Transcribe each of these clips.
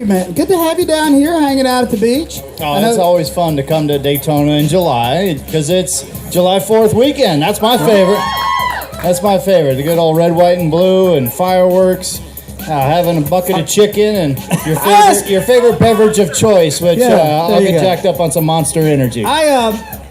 Man, good to have you down here hanging out at the beach. Oh, it's always fun to come to Daytona in July because it's July 4th weekend. That's my favorite. That's my favorite. The good old red, white, and blue and fireworks. Having a bucket of chicken and your favorite beverage of choice, which I'll get jacked up on some Monster Energy. I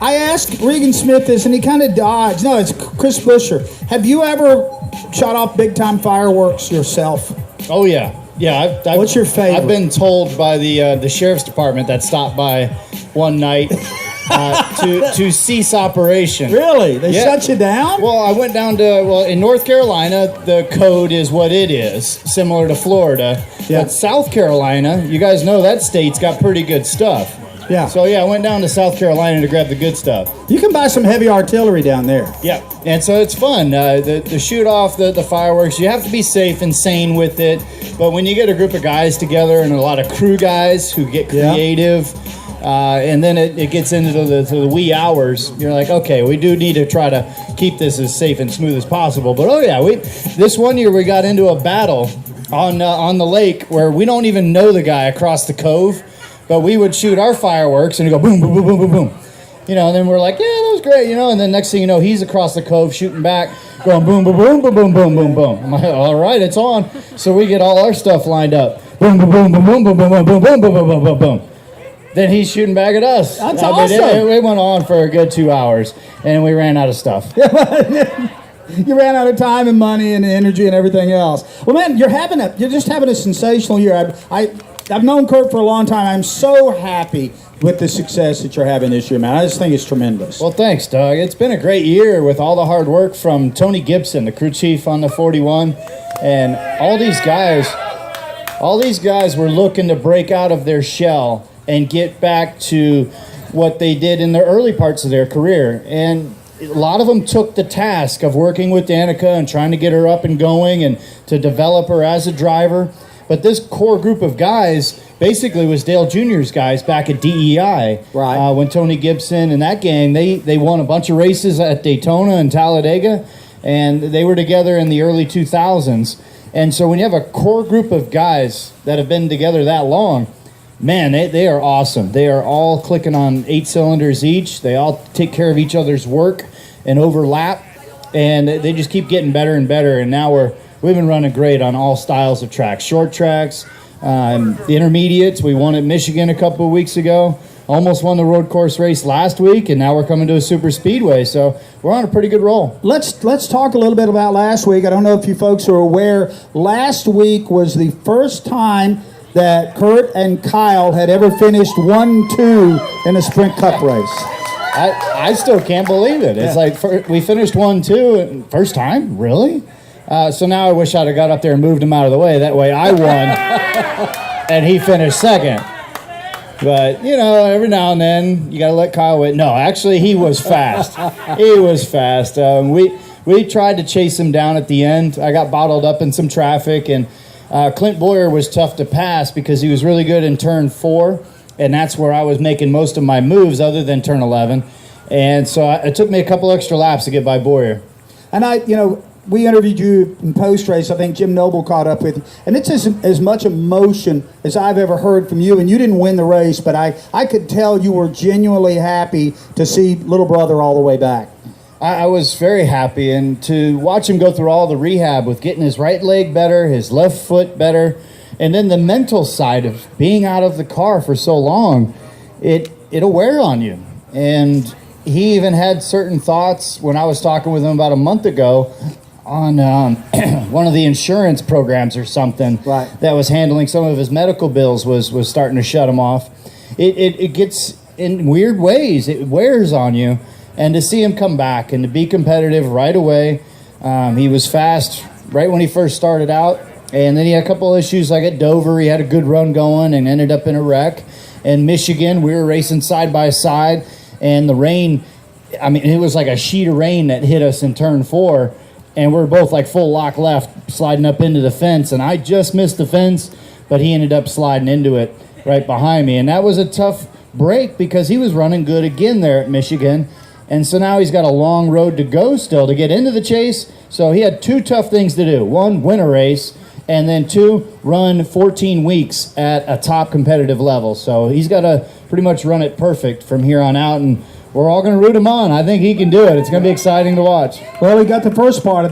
asked Regan Smith this, and he kind of dodged. No, it's Chris Buescher. Have you ever shot off big-time fireworks yourself? Oh, yeah. Yeah, what's your favorite? I've been told by the sheriff's department that stopped by one night to cease operation. Really? They shut you down? Well, I went down to, in North Carolina, the code is what it is, similar to Florida. Yeah. But South Carolina, you guys know that state's got pretty good stuff. Yeah. So, I went down to South Carolina to grab the good stuff. You can buy some heavy artillery down there. Yeah. And so it's fun. The shoot off the fireworks, you have to be safe and sane with it. But when you get a group of guys together and a lot of crew guys who get creative, and then it gets into the wee hours, you're like, okay, we do need to try to keep this as safe and smooth as possible. But, this one year we got into a battle on the lake where we don't even know the guy across the cove. But we would shoot our fireworks and it'd go boom, boom, boom, boom, boom, boom. And then we're like, yeah, that was great, and then next thing you know, he's across the cove shooting back, going boom, boom, boom, boom, boom, boom, boom, boom. I'm like, all right, it's on. So we get all our stuff lined up. Boom, boom, boom, boom, boom, boom, boom, boom, boom, boom, boom, boom, boom, boom, boom. Then he's shooting back at us. That's awesome. It went on for a good 2 hours, and we ran out of stuff. You ran out of time and money and energy and everything else. Well, man, you're just having a sensational year. I've known Kurt for a long time. I'm so happy with the success that you're having this year, man. I just think it's tremendous. Well, thanks, Doug. It's been a great year with all the hard work from Tony Gibson, the crew chief on the 41, and all these guys were looking to break out of their shell and get back to what they did in the early parts of their career. And a lot of them took the task of working with Danica and trying to get her up and going and to develop her as a driver. But this core group of guys basically was Dale Jr.'s guys back at DEI. Right. When Tony Gibson and that gang, they won a bunch of races at Daytona and Talladega, and they were together in the early 2000s. And so when you have a core group of guys that have been together that long, man, they are awesome. They are all clicking on 8 cylinders each. They all take care of each other's work and overlap, and they just keep getting better and better. And now we've been running great on all styles of tracks, short tracks, the intermediates. We won at Michigan a couple of weeks ago. Almost won the road course race last week, and now we're coming to a super speedway. So we're on a pretty good roll. Let's talk a little bit about last week. I don't know if you folks are aware. Last week was the first time that Kurt and Kyle had ever finished 1-2 in a sprint cup race. I still can't believe it. It's like we finished 1-2 first time? Really? So now I wish I'd have got up there and moved him out of the way. That way I won and he finished second. But, every now and then you got to let Kyle win. No, actually he was fast. He was fast. We tried to chase him down at the end. I got bottled up in some traffic, and Clint Boyer was tough to pass because he was really good in turn 4. And that's where I was making most of my moves other than turn 11. And so it took me a couple extra laps to get by Boyer. And we interviewed you in post-race. I think Jim Noble caught up with you. And it's as much emotion as I've ever heard from you. And you didn't win the race, but I could tell you were genuinely happy to see little brother all the way back. I was very happy. And to watch him go through all the rehab with getting his right leg better, his left foot better, and then the mental side of being out of the car for so long, it'll wear on you. And he even had certain thoughts when I was talking with him about a month ago on one of the insurance programs or something that was handling some of his medical bills was starting to shut him off. It gets in weird ways. It wears on you. And to see him come back and to be competitive right away, he was fast right when he first started out. And then he had a couple of issues like at Dover. He had a good run going and ended up in a wreck. In Michigan, we were racing side by side. And the rain, it was like a sheet of rain that hit us in turn 4. And we're both like full lock left, sliding up into the fence. And I just missed the fence, but he ended up sliding into it right behind me. And that was a tough break because he was running good again there at Michigan. And so now he's got a long road to go still to get into the chase. So he had 2 tough things to do. One, win a race, and then 2, run 14 weeks at a top competitive level. So he's got to pretty much run it perfect from here on out, and we're all going to root him on. I think he can do it. It's going to be exciting to watch. Well, he got the first part of